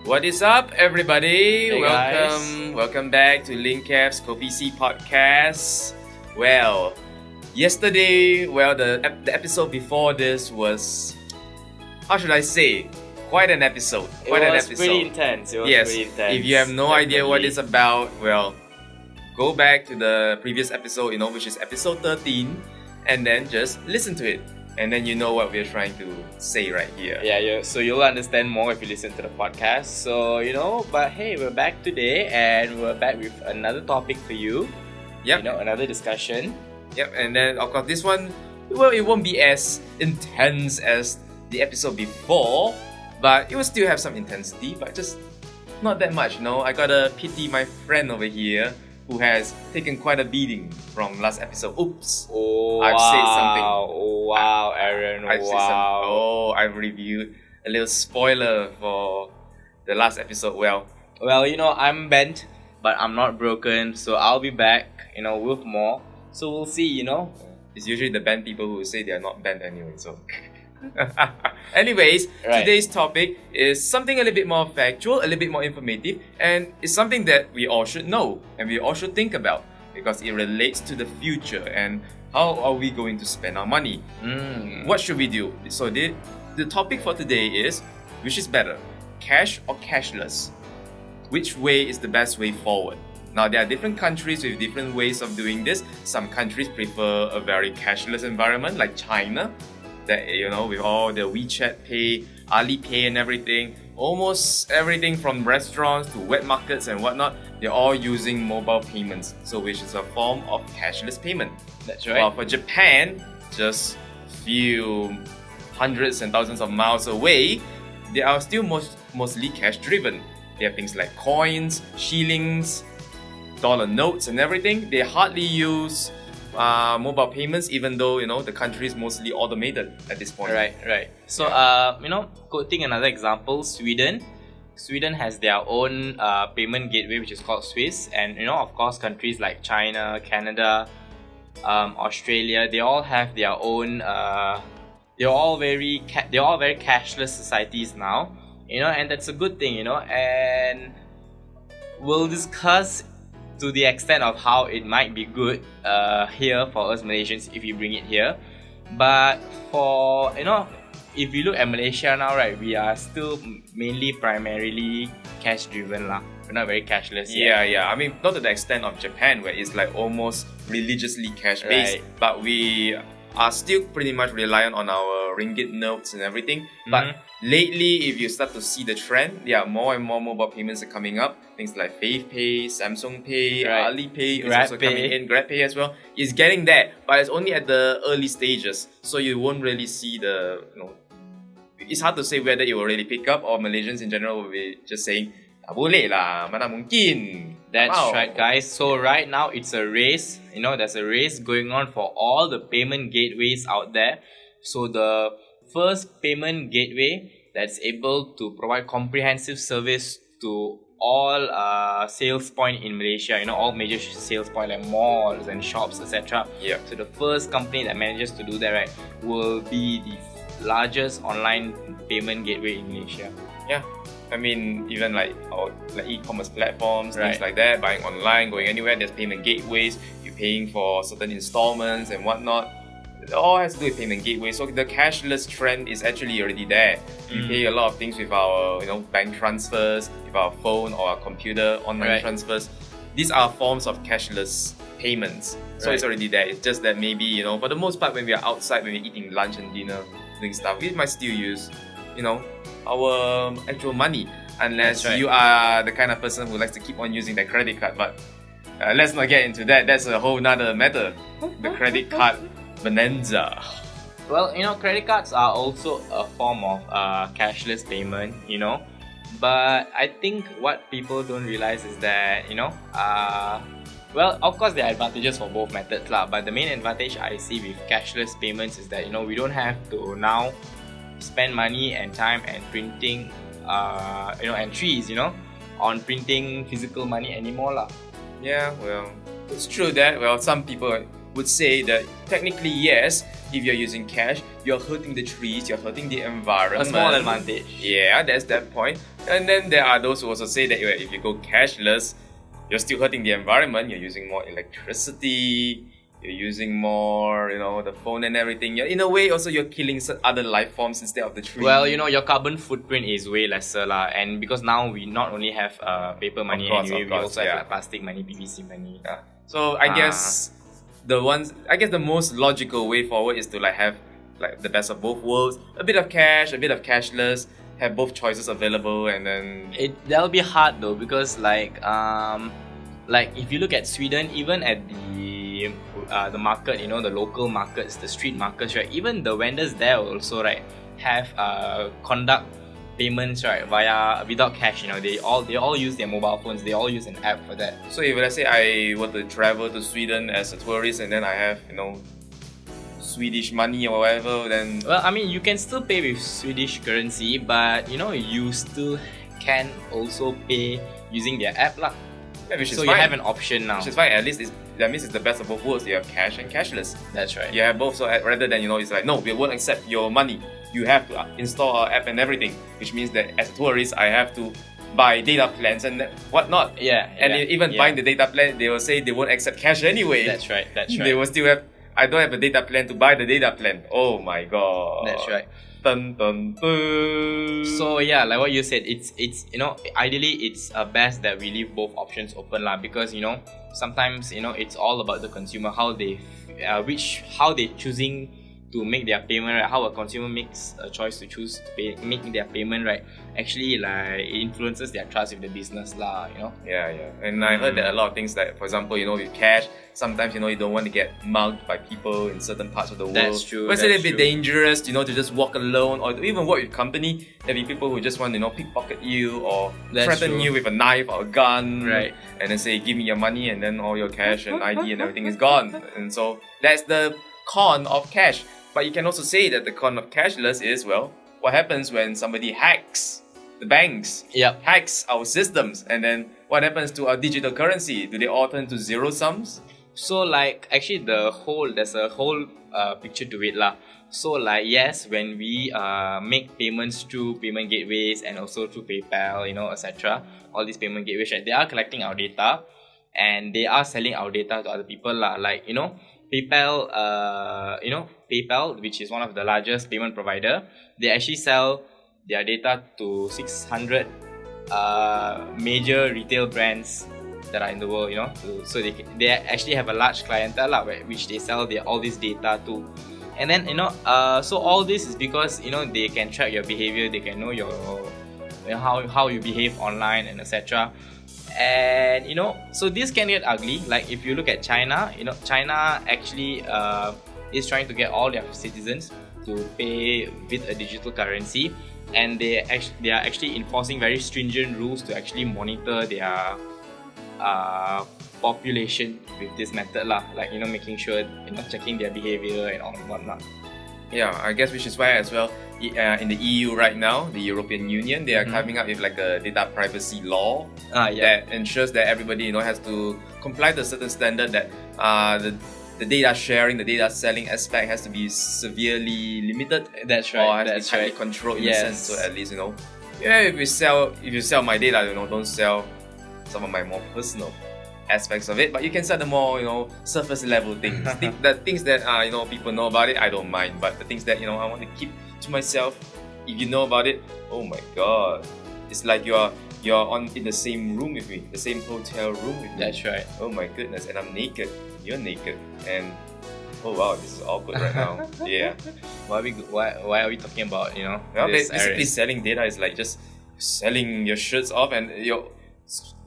What is up, everybody? Hey Welcome back to Linkath's Kopi podcast. Well, yesterday, the episode before this was, how should I say, quite an episode. It was pretty intense. If you have no idea what it's about, well, go back to the previous episode, which is episode 13, and then just listen to it. And then you know what we're trying to say right here. Yeah, so you'll understand more if you listen to the podcast. So, but hey, we're back today and we're back with another topic for you. Yep. Another discussion. Yep, and then of course this one, well, it won't be as intense as the episode before, but it will still have some intensity, but just not that much, I gotta pity my friend over here who has taken quite a beating from last episode. Oops. Oh, I've said something. Oh, wow, Aaron. I've reviewed a little spoiler for the last episode. Well, I'm bent, but I'm not broken, so I'll be back, with more. So we'll see, It's usually the bent people who say they are not bent anyway, so... Anyways, right. Today's topic is something a little bit more factual, a little bit more informative, and it's something that we all should know and we all should think about because it relates to the future and how are we going to spend our money. What should we do? So the topic for today is, which is better, cash or cashless? Which way is the best way forward? Now, there are different countries with different ways of doing this. Some countries prefer a very cashless environment like China, that with all the WeChat Pay, Alipay and everything, almost everything from restaurants to wet markets and whatnot, they're all using mobile payments, so which is a form of cashless payment. That's right. While for Japan, just few hundreds and thousands of miles away, they are still mostly cash driven. They have things like coins, shillings, dollar notes and everything. They hardly use mobile payments, even though the country is mostly automated at this point. Right. So quoting another example, Sweden has their own payment gateway which is called Swiss, and of course countries like China, Canada, Australia, they all have their own. They're all very cashless societies now, and that's a good thing, and we'll discuss to the extent of how it might be good here for us Malaysians if we bring it here. But for, if you look at Malaysia now, right, we are still primarily cash driven lah. We're not very cashless yet. Yeah. I mean, not to the extent of Japan where it's like almost religiously cash based, Right. but we are still pretty much reliant on our ringgit notes and everything. But lately, if you start to see the trend, more and more mobile payments are coming up. Things like FavePay, Samsung Pay, Right. Alipay is Grab also coming Pay. in, GrabPay as well. It's getting there, but it's only at the early stages. So you won't really see the, it's hard to say whether it will really pick up or Malaysians in general will be just saying, tak boleh lah, mana mungkin. That's Wow. right, guys. So right now it's a race. There's a race going on for all the payment gateways out there. So the first payment gateway that's able to provide comprehensive service to all sales point in Malaysia, all major sales point like malls and shops, etc. Yeah. So the first company that manages to do that, right, will be the largest online payment gateway in Malaysia. Yeah, I mean, even like e-commerce platforms, things Right. like that, buying online, going anywhere, there's payment gateways, you're paying for certain installments and whatnot. It all has to do with payment gateways. So the cashless trend is actually already there. We pay a lot of things with our bank transfers, with our phone or our computer, online Right. transfers. These are forms of cashless payments. So it's Right. already there. It's just that maybe, for the most part, when we are outside, when we're eating lunch and dinner, doing stuff, we might still use, our actual money, unless That's right. you are the kind of person who likes to keep on using their credit card. But let's not get into that. That's a whole nother matter. The credit card bonanza. Well, credit cards are also a form of cashless payment, But I think what people don't realize is that, well, of course there are advantages for both methods lah. But the main advantage I see with cashless payments is that, we don't have to now spend money and time and printing, entries, on printing physical money anymore lah. Yeah, well, it's true that, some people would say that technically yes, if you're using cash, you're hurting the trees, you're hurting the environment. A small advantage. Yeah, that's that point. And then there are those who also say that if you go cashless, you're still hurting the environment. You're using more electricity. You're using more, the phone and everything. In a way, also you're killing some other life forms instead of the tree. Well, your carbon footprint is way lesser lah. And because now we not only have paper money anyway, we also have like plastic money, PVC money. Yeah. So I guess the most logical way forward is to have like the best of both worlds. A bit of cash, a bit of cashless. Have both choices available, and then that'll be hard though, because like if you look at Sweden, even at the market, the local markets, the street markets, right? Even the vendors there also, right, have conduct payments, right, without cash. They all use their mobile phones. They all use an app for that. So if let's say I were to travel to Sweden as a tourist, and then I have Swedish money or whatever, then you can still pay with Swedish currency, but you still can also pay using their app lah. Yeah, which is so fine. You have an option now. Which is fine. At least that means it's the best of both worlds. You have cash and cashless. That's right. You have both. So rather than it's like, no, we won't accept your money. You have to install our app and everything, which means that as a tourist, I have to buy data plans and whatnot. Yeah. And even buying the data plan, they will say they won't accept cash anyway. That's right. They will still have. I don't have a data plan to buy the data plan. Oh my god. That's right. Dun, dun, dun. So yeah, like what you said, it's ideally it's best that we leave both options open lah, because sometimes it's all about the consumer, how they choosing to make their payment, right? How a consumer makes a choice to choose to make their payment, right? Actually, like it influences their trust with the business lah, Yeah. And I heard that a lot of things, like for example, with cash, sometimes you don't want to get mugged by people in certain parts of the world. That's true. But it's a little bit dangerous, to just walk alone or to even work with company. There'll be people who just want to pickpocket you or threaten you with a knife or a gun, right? And then say, give me your money, and then all your cash and ID and everything is gone. And so that's the con of cash. But you can also say that the con of cashless is, what happens when somebody hacks the banks, hacks our systems, and then what happens to our digital currency? Do they all turn to zero sums? So actually there's a whole picture to it lah. So yes, when we make payments through payment gateways and also through PayPal, etc., all these payment gateways, right, they are collecting our data and they are selling our data to other people lah. PayPal, which is one of the largest payment provider, they actually sell their data to 600 major retail brands that are in the world, so they actually have a large clientele which they sell all this data to. And then so all this is because they can track your behavior, they can know your how you behave online and etc. And so this can get ugly. Like if you look at China, China actually is trying to get all their citizens to pay with a digital currency, and they are actually enforcing very stringent rules to actually monitor their population with this method lah. Like making sure checking their behavior and all and whatnot. Yeah, I guess which is why as well in the EU right now, the European Union, they are coming up with like a data privacy law that ensures that everybody has to comply to a certain standard, that the data sharing, the data selling aspect has to be severely limited. That's right. Or has to be tightly controlled in a sense. So at least if you sell my data, don't sell some of my more personal aspects of it, but you can set the more surface level things. The things that people know about it, I don't mind, but the things that I want to keep to myself, if you know about it, oh my god, it's like you're in the same room with me, the same hotel room with me. That's right. Oh my goodness, and I'm naked, you're naked, and oh wow, this is awkward right now. Yeah. Why are we talking about basically selling data is like just selling your shirts off, and you're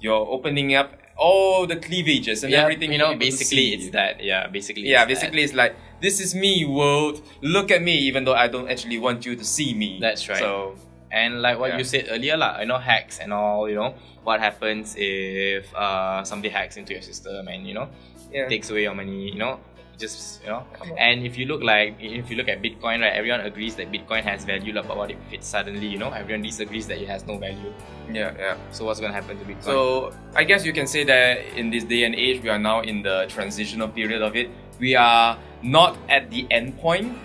opening up all the cleavages and everything. Basically it's that. Yeah, basically. Yeah, basically it's like, this is me, world. Look at me, even though I don't actually want you to see me. That's right. So, and like what you said earlier, hacks and all. What happens if somebody hacks into your system and takes away your money. And if you look at Bitcoin, right, everyone agrees that Bitcoin has value, but what if it suddenly everyone disagrees that it has no value? Yeah. So what's going to happen to Bitcoin? So I guess you can say that in this day and age, we are now in the transitional period of it. We are not at the end point,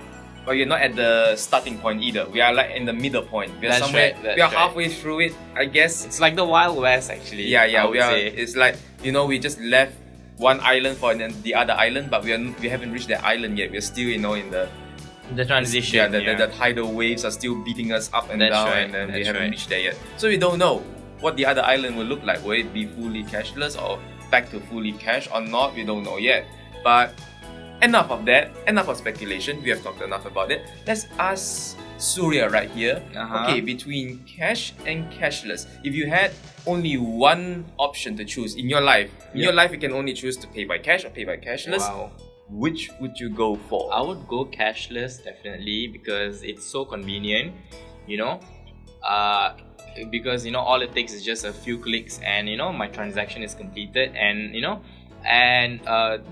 but we're not at the starting point either. We are like in the middle point. We are That's somewhere. right, that's we are right. halfway through it, I guess. It's like the Wild West, actually. Yeah, I we would are. say. It's like, we just left one island for the other island, but we haven't reached that island yet. We're still, in the transition. the tidal waves are still beating us up and That's down, right, and then we that's haven't right. reached there yet. So we don't know what the other island will look like. Will it be fully cashless or back to fully cash or not? We don't know yet. But enough of that. Enough of speculation. We have talked enough about it. Let's ask Surya right here. Okay, between cash and cashless, if you had only one option to choose in your life, you can only choose to pay by cash or pay by cashless. Wow. Which would you go for? I would go cashless, definitely, because it's so convenient, because all it takes is just a few clicks, and my transaction is completed, and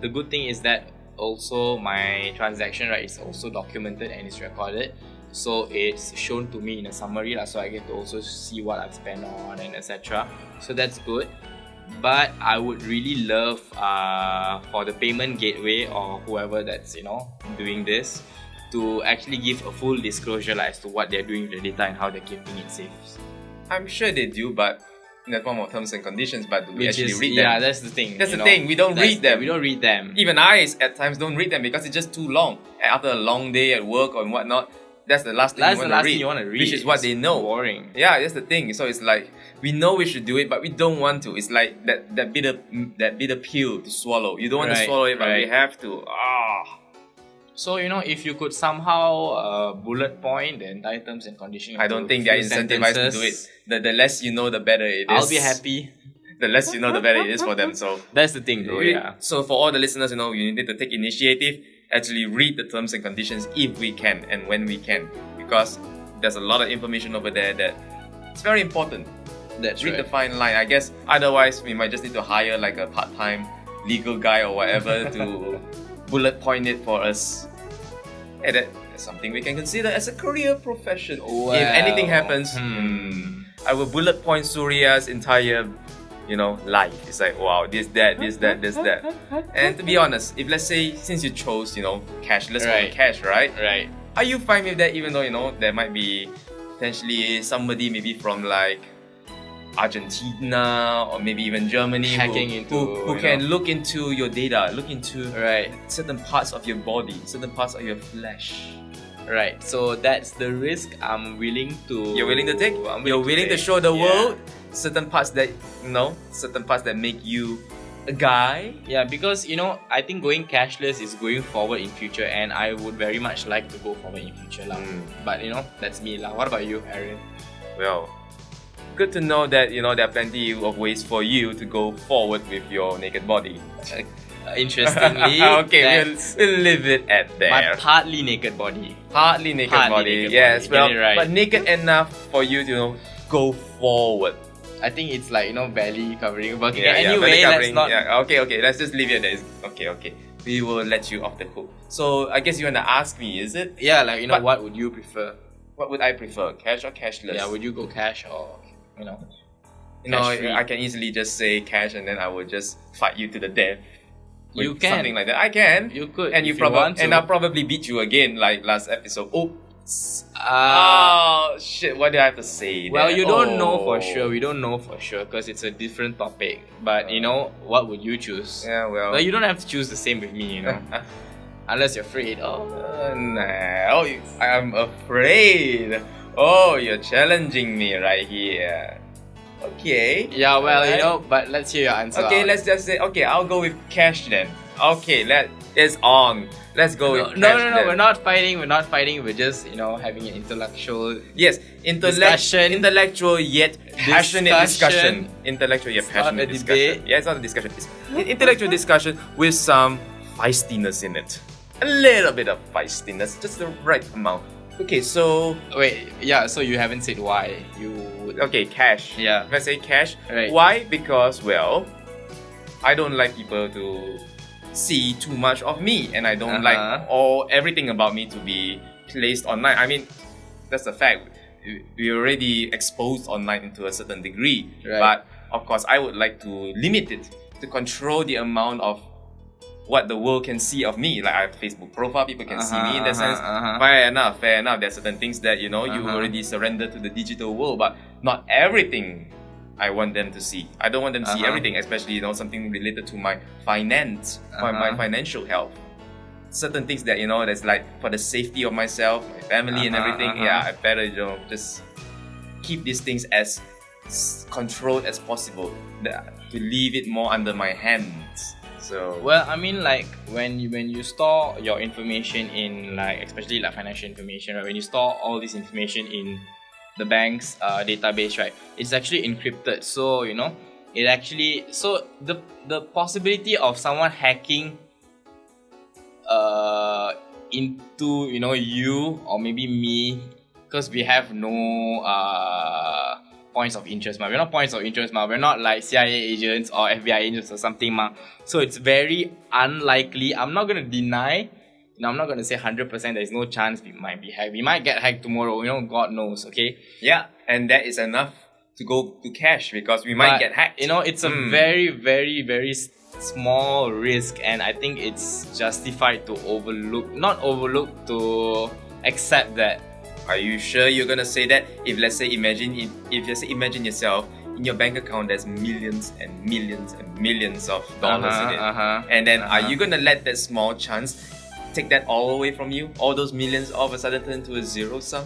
the good thing is that also my transaction, right, is also documented and it's recorded, so it's shown to me in a summary, so I get to also see what I've spent on and etc. So that's good. But I would really love for the payment gateway or whoever that's doing this to actually give a full disclosure as to what they're doing with the data and how they're keeping it safe. I'm sure they do, but in the form of terms and conditions. But do we Which actually is, read them? Yeah, that's the thing. That's the thing. We don't read them. We don't read them. Even I at times don't read them because it's just too long. And after a long day at work or whatnot, that's the last thing you want to read. Which is what they know. Boring. Yeah, that's the thing. So it's like we know we should do it, but we don't want to. It's like that bitter pill to swallow. You don't want to swallow it, but we have to. So if you could somehow bullet point the entire terms and conditions. I don't think they're incentivized to do it. The less you know, the better it is. I'll be happy. The less you know, the better it is for them. So that's the thing, though. Yeah. So for all the listeners, you need to take initiative. Actually read the terms and conditions if we can and when we can, because there's a lot of information over there that it's very important. Read the fine line. I guess otherwise we might just need to hire like a part-time legal guy or whatever to bullet point it for us. And that's something we can consider as a career profession. Well, if anything happens, I will bullet point Surya's entire life. It's like, wow, this, that. And to be honest, if let's say, since you chose, cashless over cash, right? Right. Are you fine with that, even though, there might be potentially somebody maybe from like Argentina or maybe even Germany who can look into your data, look into certain parts of your body, certain parts of your flesh. Right, so that's the risk I'm willing to... You're willing to take? You're willing to show the world certain parts that, make you a guy? Yeah, because, I think going cashless is going forward in future, and I would very much like to go forward in future. But, that's me. What about you, Aaron? Well, good to know that, there are plenty of ways for you to go forward with your naked body. Interestingly, okay, we'll leave it at there. My partly naked body. Partly naked body. Yes, well, but naked enough for you to go forward. I think it's like belly covering. But anyway, let's not. Yeah, okay. Let's just leave it there. Okay. We will let you off the hook. So I guess you wanna ask me, is it? Yeah, what would you prefer? What would I prefer, cash or cashless? Yeah, would you go cash or I can easily just say cash and then I would just fight you to the death. You can. Something like that. I can. You could. And and I'll probably beat you again like last episode. Shit, what do I have to say? Well, you don't know for sure. We don't know for sure because it's a different topic. But what would you choose? Yeah, well, you don't have to choose the same with me, unless you're afraid. No, I'm afraid. Oh, you're challenging me right here. Okay. Yeah, well, but let's hear your answer. Okay, let's just say, I'll go with cash then. Okay, it's on. Let's go with cash. No, we're not fighting. We're just, having an intellectual intellectual yet passionate discussion. Intellectual yet passionate discussion. Debate. Yeah, it's not a discussion. It's an intellectual discussion with some feistiness in it. A little bit of feistiness, just the right amount. Okay, so... Wait, yeah, so you haven't said why you would... Okay, cash. Yeah. If I say cash, right. Why? Because, well, I don't like people to see too much of me, and I don't like everything about me to be placed online. I mean, that's a fact. We already exposed online into a certain degree. Right. But, of course, I would like to limit it, to control the amount of what the world can see of me. Like I have a Facebook profile, people can see me in that sense. Fair enough. There are certain things that you already surrender to the digital world, but not everything I want them to see. I don't want them to see everything, especially something related to my finance, my financial health. Certain things that that's like for the safety of myself, my family, and everything. I better just keep these things as controlled as possible, to leave it more under my hands. So well, I mean, like when you store your information in especially financial information, right? When you store all this information in the bank's database, right? It's actually encrypted, so it actually the possibility of someone hacking into you or maybe me, because we have no points of interest, we're not points of interest, we're not like CIA agents or FBI agents or something, so it's very unlikely. I'm not gonna deny, I'm not gonna say 100% there's no chance we might be hacked. We might get hacked tomorrow, God knows, okay? Yeah, and that is enough to go to cash, because we might get hacked. It's a very, very, very small risk, and I think it's justified to accept that. Are you sure you're gonna say that? If let's say imagine yourself in your bank account, there's millions and millions and millions of dollars in it, and then are you gonna let that small chance take that all away from you? All those millions all of a sudden turn to a zero sum?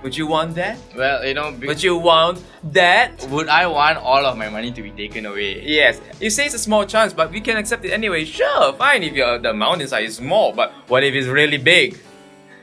Would you want that? Well, would you want that? Would I want all of my money to be taken away? Yes. You say it's a small chance, but we can accept it anyway. Sure, fine if the amount inside is small, but what if it's really big?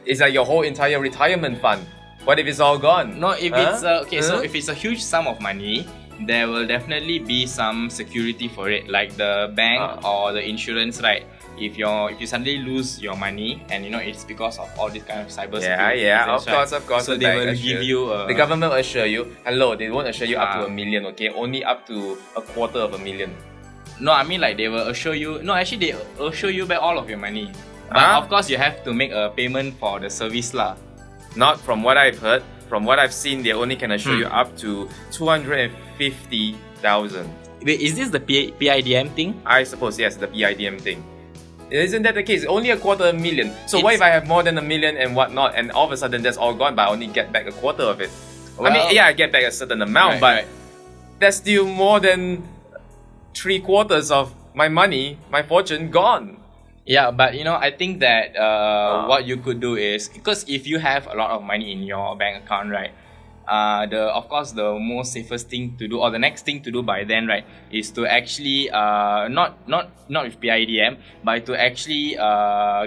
It's like your whole entire retirement fund. What if it's all gone? No, if it's so if it's a huge sum of money, there will definitely be some security for it, like the bank or the insurance, right? If you suddenly lose your money, and it's because of all this kind of cyber security reasons, of course. So they will give you the government will assure you. Hello, they won't assure you up to $1 million, okay? Only up to $250,000. No, I mean they will assure you. No, actually they assure you back all of your money. But of course you have to make a payment for the service lah. Not from what I've heard. From what I've seen, they only can assure you up to 250,000. Wait, is this the PIDM thing? I suppose yes, the PIDM thing. Isn't that the case? Only $250,000. So what if I have more than $1 million and whatnot, and all of a sudden that's all gone, but I only get back a quarter of it? Well, I mean, I get back a certain amount, but that's still more than 3/4 of my money, my fortune gone. Yeah, but I think that what you could do is, because if you have a lot of money in your bank account, right? The most safest thing to do, or the next thing to do by then, right, is to actually not with PIDM, but to actually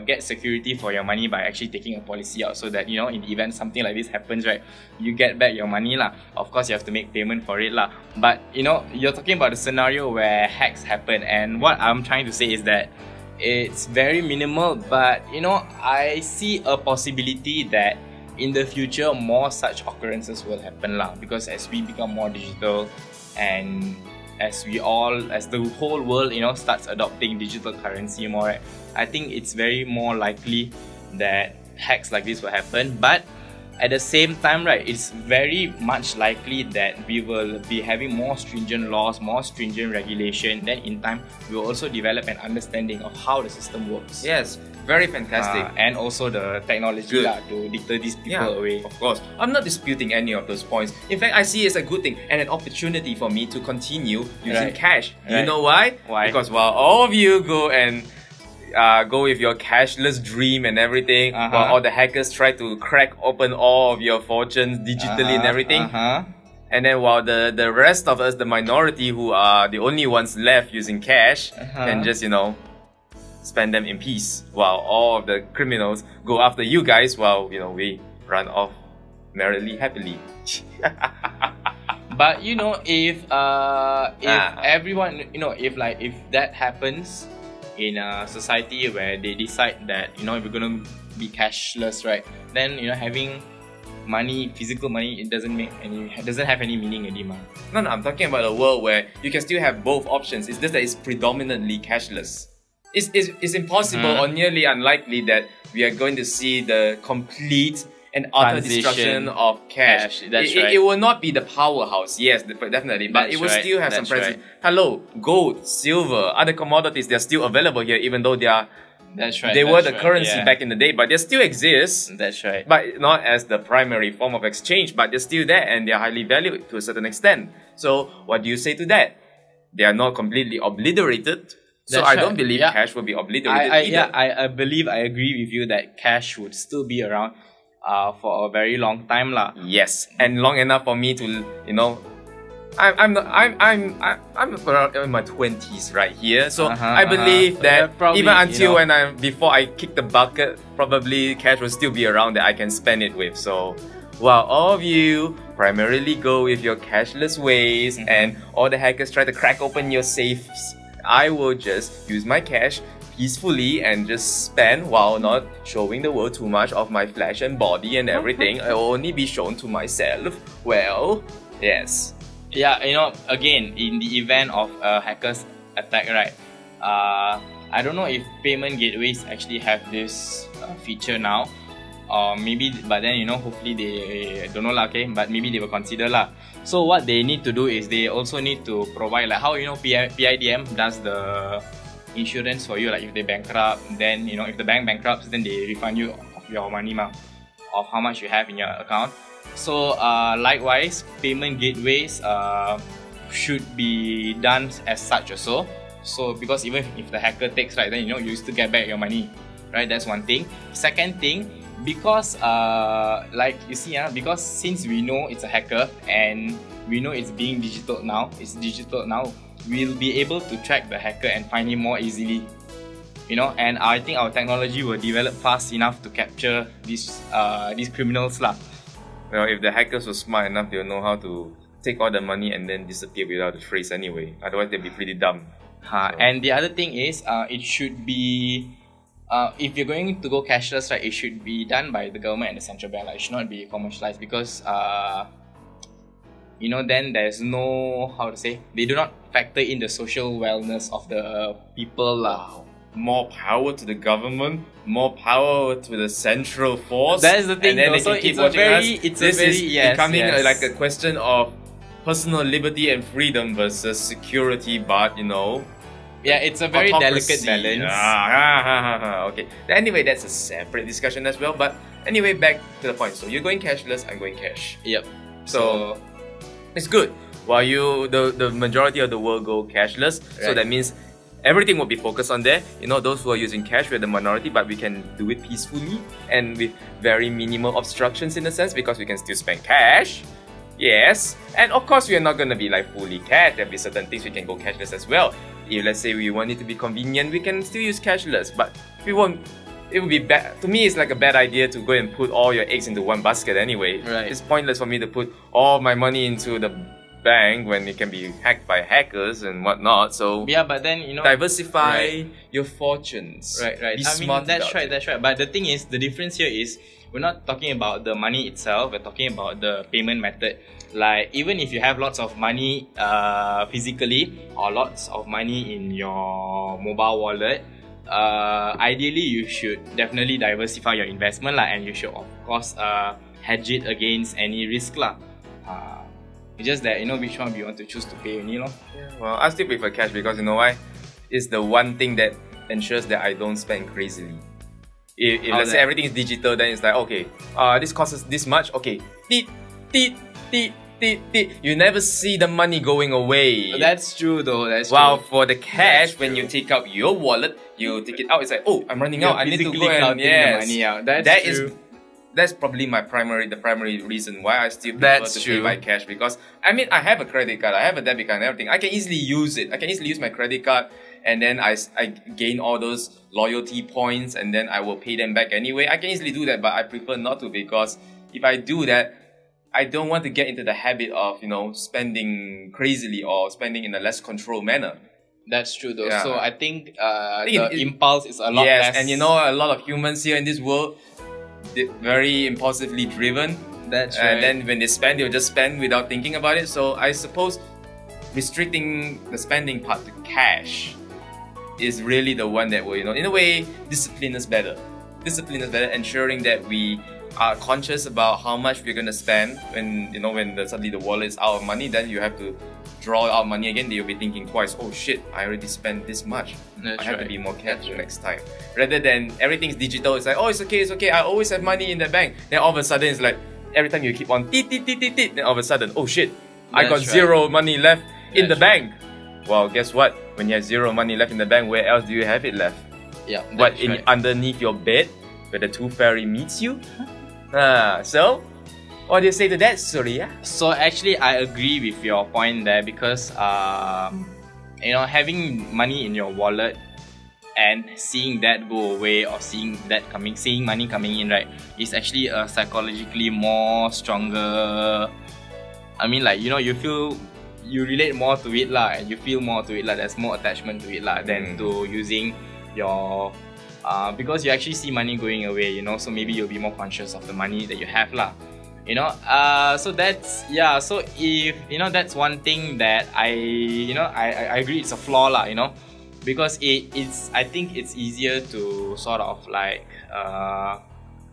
get security for your money by actually taking a policy out, so that in the event something like this happens, right, you get back your money lah. Of course, you have to make payment for it lah. But you're talking about the scenario where hacks happen, and what I'm trying to say is that it's very minimal, but I see a possibility that in the future more such occurrences will happen lah, because as we become more digital, and as the whole world starts adopting digital currency more, right, I think it's very more likely that hacks like this will happen. But at the same time, right, it's very much likely that we will be having more stringent laws, more stringent regulation. Then in time, we will also develop an understanding of how the system works. Yes, very fantastic. And also the technology to deter these people away. Of course. I'm not disputing any of those points. In fact, I see it as a good thing and an opportunity for me to continue using cash. You know why? Why? Because while all of you go and go with your cashless dream and everything, while all the hackers try to crack open all of your fortunes digitally and everything, and then while the rest of us, the minority who are the only ones left using cash, can just spend them in peace, while all of the criminals go after you guys, while we run off merrily, happily. But if everyone, if that happens in a society where they decide that we're gonna be cashless, right, then having money, physical money, it doesn't have any meaning anymore. No, I'm talking about a world where you can still have both options. It's just that it's predominantly cashless. It's impossible or nearly unlikely that we are going to see the complete an utter Transition. destruction of cash. That's It right. will not be the powerhouse, yes, definitely, but That's it will right. still have some That's presence. right. Hello, gold, silver, other commodities, they're still available here, even though That's right. they were that's the right, currency yeah. back in the day, but they still exist. That's right. But not as the primary form of exchange, but they're still there and they're highly valued to a certain extent. So, what do you say to that? They are not completely obliterated. So, That's I right. don't believe Yeah. cash will be obliterated either. I believe I agree with you that cash would still be around for a very long time lah. Yes, and long enough for me to, I'm around in my 20s right here, so I believe that Yeah, probably, even until before I kick the bucket, probably cash will still be around that I can spend it with. So, while all of you primarily go with your cashless ways and all the hackers try to crack open your safes, I will just use my cash peacefully and just spend while not showing the world too much of my flesh and body and everything. I will only be shown to myself. Well, yes. Yeah, again, in the event of a hacker's attack, right? I don't know if payment gateways actually have this feature now, or maybe, but then hopefully they don't know lah, okay, but maybe they will consider lah. So what they need to do is they also need to provide like how PIDM does the insurance for you, like if they bankrupt, then if the bank bankrupts, then they refund you of your money of how much you have in your account. So likewise, payment gateways should be done as such also. So because even if the hacker takes, right, then you still get back your money, right? That's one thing. Second thing, because like you see, because since we know it's a hacker and we know it's digital now, we'll be able to track the hacker and find him more easily. And I think our technology will develop fast enough to capture these criminals lah. Well, if the hackers were smart enough, they'll know how to take all the money and then disappear without a trace anyway. Otherwise, they'd be pretty dumb. And the other thing is, it should be, if you're going to go cashless, right, it should be done by the government and the central bank. Like, it should not be commercialized because, then there's no, how to say, they do not factor in the social wellness of the people lah. More power to the government, more power to the central force. That is the thing, and then though. they So can keep it's a watching very- us. it's a This very- is yes, becoming yes. like a question of personal liberty and freedom versus security, but Yeah, it's a very delicate autocracy. balance. Okay. Anyway, that's a separate discussion as well. But anyway, back to the point. So you're going cashless, I'm going cash. Yep. So it's good. While the majority of the world go cashless, so Right. that means everything will be focused on there. Those who are using cash, we're the minority, but we can do it peacefully and with very minimal obstructions in a sense because we can still spend cash. Yes, and of course we are not gonna be like fully cash. There'll be certain things we can go cashless as well. If let's say we want it to be convenient, we can still use cashless, but we won't. It would be bad. To me, it's like a bad idea to go and put all your eggs into one basket anyway. Right. It's pointless for me to put all my money into the bank when it can be hacked by hackers and whatnot. So Yeah, but then diversify your fortunes. Right. Be I mean, smart that's about right. it. That's right. But the thing is, the difference here is we're not talking about the money itself. We're talking about the payment method. Like even if you have lots of money, physically, or lots of money in your mobile wallet, ideally you should definitely diversify your investment lah, and you should of course hedge it against any risk lah. It's just that which one we want to choose to pay only lor. Well, I still prefer cash because you know why? It's the one thing that ensures that I don't spend crazily. If let's say that? everything is digital, then it's like, okay, this costs us this much, okay. Teet, teet, teet, teet, teet. You never see the money going away. That's true though. That's While true. for the cash, That's when you take out your wallet, you take it out, it's like, oh, I'm running You're out. I need to physically go and counting the money out. That's true. That's probably the primary reason why I still prefer That's to true. pay by cash, because I mean I have a credit card, I have a debit card and everything. I can easily use it. I can easily use my credit card and then I gain all those loyalty points and then I will pay them back anyway. I can easily do that, but I prefer not to, because if I do that, I don't want to get into the habit of spending crazily or spending in a less controlled manner. That's true though. Yeah. So I think think the impulse is a lot less. And a lot of humans here in this world, they're very impulsively driven. That's right. And then when they spend, they'll just spend without thinking about it. So I suppose restricting the spending part to cash is really the one that will, in a way, discipline us better. Ensuring that we are conscious about how much we're gonna spend when suddenly the wallet is out of money, then you have to draw out money again. You'll be thinking twice. Oh shit! I already spent this much. I have to be more careful next time. Rather than everything's digital, it's like, oh, it's okay. I always have money in the bank. Then all of a sudden, it's like every time you keep on teet. Then all of a sudden, oh shit! I got zero money left in the bank. Well, guess what? When you have zero money left in the bank, where else do you have it left? Yeah. What, underneath your bed, where the tooth fairy meets you? So, what do you say to that, Surya? So actually, I agree with your point there because having money in your wallet and seeing that go away or seeing money coming in, right, is actually a psychologically more stronger. I mean, like, you relate more to it lah, and you feel more to it lah. There's more attachment to it lah than to using your because you actually see money going away, so maybe you'll be more conscious of the money that you have lah. So that's so if that's one thing that I agree it's a flaw lah, because I think it's easier to sort of like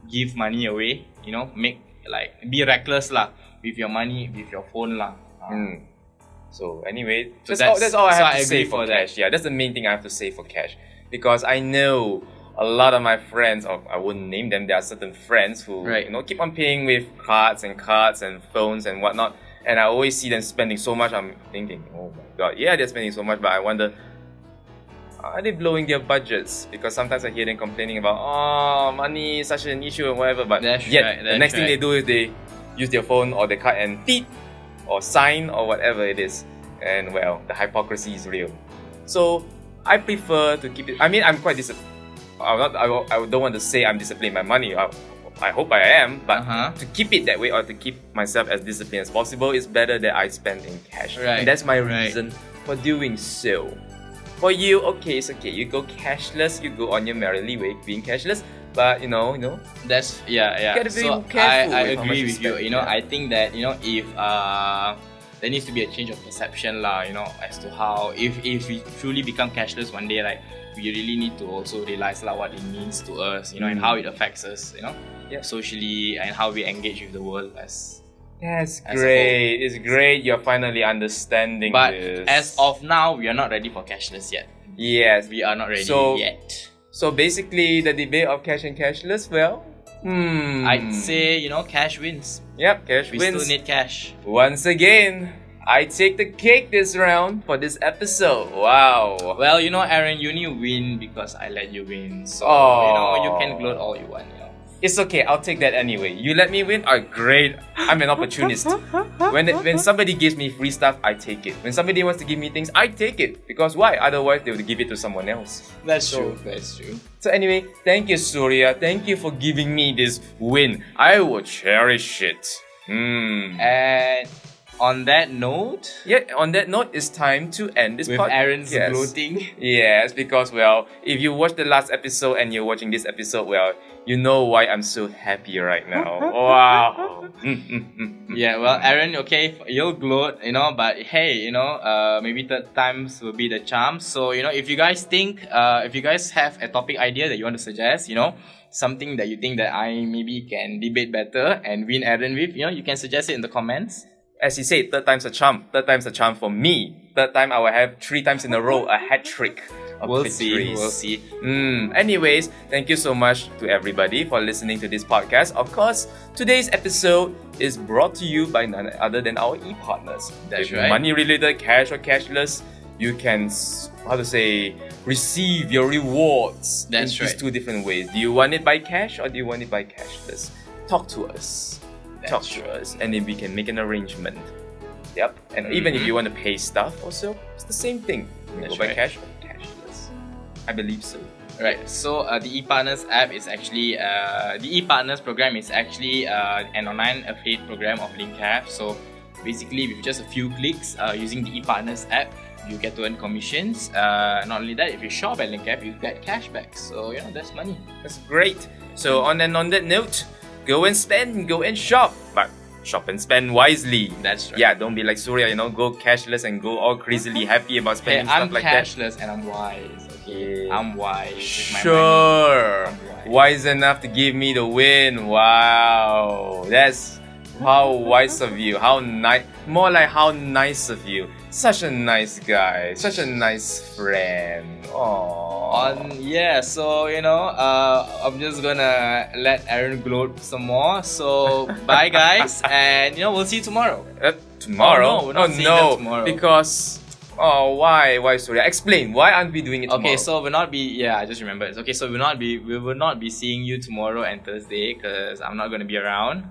give money away, be reckless lah with your money, with your phone lah. So anyway, that's all I have to say for cash. Yeah, that's the main thing I have to say for cash, because I know a lot of my friends, or I wouldn't name them, there are certain friends who keep on paying with cards and phones and whatnot, and I always see them spending so much. I'm thinking, oh my god, yeah, they're spending so much, but I wonder, are they blowing their budgets? Because sometimes I hear them complaining about, oh, money is such an issue and whatever, but the next thing they do is they use their phone or their card and teet or sign or whatever it is, and well, the hypocrisy is real. So I prefer to keep it. I mean, I'm quite disciplined. I don't want to say I'm disciplined by money. I hope I am, but to keep it that way, or to keep myself as disciplined as possible, it's better that I spend in cash. And that's my reason for doing so. For you, okay, it's okay. You go cashless, you go on your merrily way being cashless. But that's gotta be so careful. I agree with you. I think that if there needs to be a change of perception lah, as to how if we truly become cashless one day, like, we really need to also realize lah what it means to us, and how it affects us, socially, and how we engage with the world as. That's great. It's great you're finally understanding but this. But as of now, we are not ready for cashless yet. Yes. We are not ready yet. So basically, the debate of cash and cashless, well, I'd say, cash wins. Yep, cash we wins. We still need cash. Once again, I take the cake this round for this episode. Wow. Well, Aaron, you need to win because I let you win. So, you can gloat all you want, It's okay, I'll take that anyway. You let me win? Oh, great. I'm an opportunist. When somebody gives me free stuff, I take it. When somebody wants to give me things, I take it. Because why? Otherwise, they would give it to someone else. That's true. So anyway, thank you, Surya. Thank you for giving me this win. I will cherish it. And on that note... it's time to end this podcast. With Aaron's gloating. Yes, because, well, if you watched the last episode and you're watching this episode, well, you know why I'm so happy right now. Wow. Yeah, well, Aaron, okay, you'll gloat, but hey, maybe third times will be the charm. So, if you guys think, if you guys have a topic idea that you want to suggest, something that you think that I maybe can debate better and win Aaron with, you can suggest it in the comments. As he said, third time's a charm. Third time's a charm for me. Third time I will have 3 times in a row a hat trick. We'll see. Anyways, thank you so much to everybody for listening to this podcast. Of course, today's episode is brought to you by none other than our e-partners. That's right. Money-related, cash or cashless, you can, receive your rewards in these 2 different ways. Do you want it by cash or do you want it by cashless? Talk to us. Talk to us, and then we can make an arrangement. Yep. And even if you want to pay stuff also, it's the same thing. You can go by cash or cashless. I believe so. Right. So the e-partners app is actually the e-partners program is actually an online affiliate program of Linkath. So basically, with just a few clicks using the e-partners app, you get to earn commissions. Not only that, if you shop at Linkath, you get cashback. So that's money. That's great. So on that note, go and spend, go and shop, but shop and spend wisely. That's right. Yeah, don't be like Surya, go cashless and go all crazily happy about spending stuff like that. I'm cashless and I'm wise. Okay, I'm wise. Sure. wise enough to give me the win. Wow, that's how wise of you. How nice, more like how nice of you. Such a nice guy, such a nice friend. Aww. So I'm just gonna let Aaron gloat some more. So bye guys, and we'll see you tomorrow. Tomorrow? Oh, no, we're not seeing them tomorrow. Because why Surya? Explain, why aren't we doing it tomorrow? Okay, so I just remembered. Okay, so we will not be seeing you tomorrow and Thursday because I'm not gonna be around.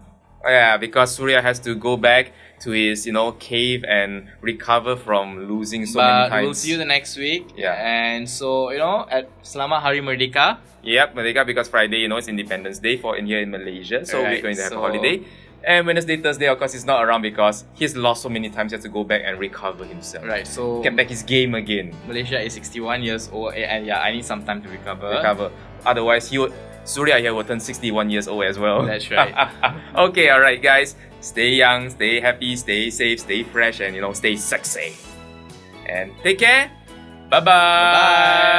Yeah, because Surya has to go back to his cave and recover from losing so many times. We'll see you the next week. Yeah. And so at Selamat Hari Merdeka. Yep, Merdeka, because Friday it's Independence Day here in Malaysia, so we're going to have a holiday. And Wednesday, Thursday, of course, he's not around because he's lost so many times. He has to go back and recover himself. Right. So get back his game again. Malaysia is 61 years old, and I need some time to recover. Otherwise, Surya here will turn 61 years old as well. That's right. Okay, alright guys. Stay young, stay happy, stay safe, stay fresh, and stay sexy. And take care. Bye-bye. Bye.